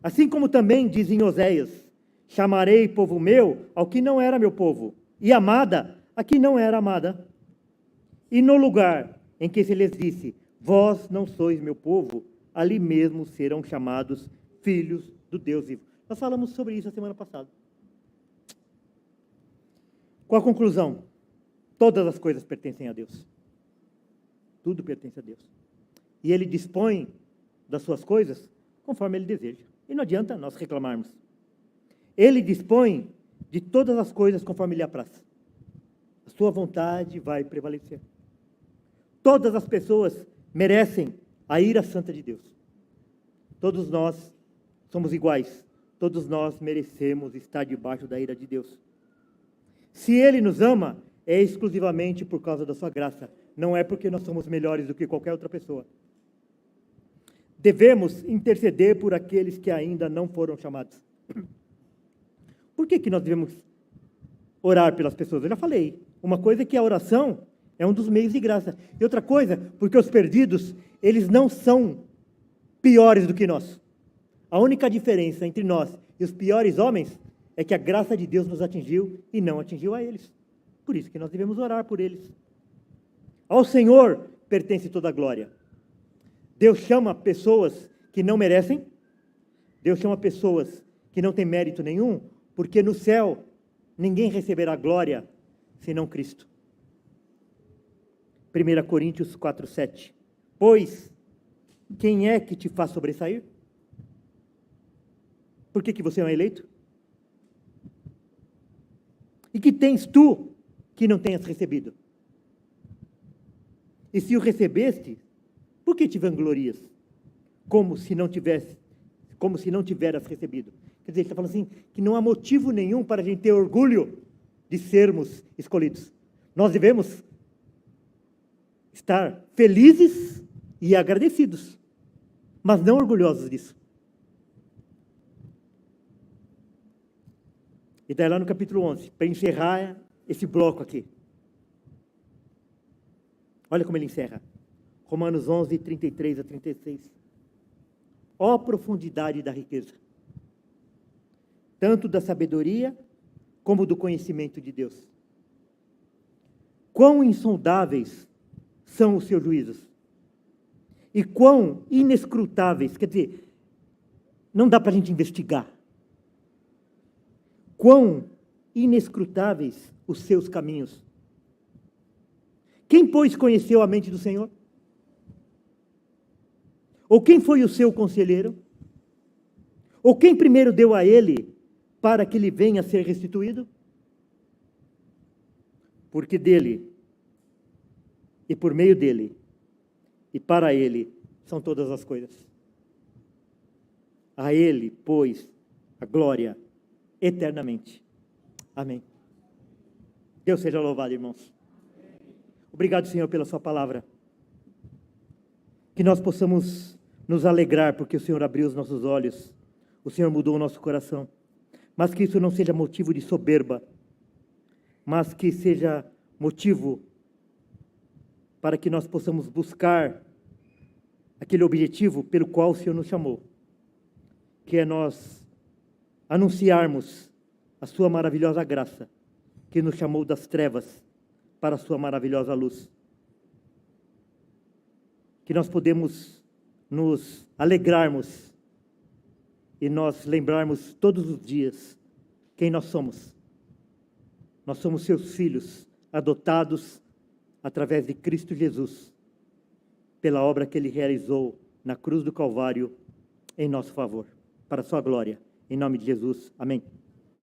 Assim como também diz em Oséias, chamarei povo meu ao que não era meu povo, e amada a que não era amada. E no lugar em que se lhes disse, vós não sois meu povo, ali mesmo serão chamados filhos do Deus vivo. Nós falamos sobre isso a semana passada. Qual a conclusão? Todas as coisas pertencem a Deus. Tudo pertence a Deus. E Ele dispõe das suas coisas conforme Ele deseja. E não adianta nós reclamarmos. Ele dispõe de todas as coisas conforme Ele apraz. A sua vontade vai prevalecer. Todas as pessoas merecem a ira santa de Deus. Todos nós somos iguais. Todos nós merecemos estar debaixo da ira de Deus. Se Ele nos ama, é exclusivamente por causa da sua graça. Não é porque nós somos melhores do que qualquer outra pessoa. Devemos interceder por aqueles que ainda não foram chamados. Por que nós devemos orar pelas pessoas? Eu já falei. Uma coisa é que a oração é um dos meios de graça. E outra coisa, porque os perdidos, eles não são piores do que nós. A única diferença entre nós e os piores homens é que a graça de Deus nos atingiu e não atingiu a eles. Por isso que nós devemos orar por eles. Ao Senhor pertence toda a glória. Deus chama pessoas que não merecem. Deus chama pessoas que não têm mérito nenhum, porque no céu ninguém receberá glória senão Cristo. 1 Coríntios 4, 7. Pois, quem é que te faz sobressair? Por que você é um eleito? E que tens tu que não tenhas recebido? E se o recebeste, por que te vanglorias? Como se não tiveras recebido. Quer dizer, ele está falando assim, que não há motivo nenhum para a gente ter orgulho de sermos escolhidos. Nós devemos estar felizes e agradecidos, mas não orgulhosos disso. E daí lá no capítulo 11, para encerrar esse bloco aqui. Olha como ele encerra. Romanos 11, 33 a 36. Ó profundidade da riqueza, tanto da sabedoria como do conhecimento de Deus. Quão insondáveis são os seus juízos. E quão inescrutáveis, quer dizer, não dá para a gente investigar. Quão inescrutáveis os seus caminhos. Quem, pois, conheceu a mente do Senhor? Ou quem foi o seu conselheiro? Ou quem primeiro deu a ele para que lhe venha a ser restituído? Porque dele, e por meio dele, e para ele, são todas as coisas. A Ele, pois, a glória eternamente. Amém. Deus seja louvado, irmãos. Obrigado, Senhor, pela sua palavra. Que nós possamos nos alegrar porque o Senhor abriu os nossos olhos, o Senhor mudou o nosso coração. Mas que isso não seja motivo de soberba, mas que seja motivo para que nós possamos buscar aquele objetivo pelo qual o Senhor nos chamou, que é nós anunciarmos a sua maravilhosa graça, que nos chamou das trevas para a sua maravilhosa luz. Que nós podemos nos alegrarmos e nós lembrarmos todos os dias quem nós somos. Nós somos seus filhos, adotados através de Cristo Jesus, pela obra que Ele realizou na cruz do Calvário, em nosso favor, para a sua glória. Em nome de Jesus, amém.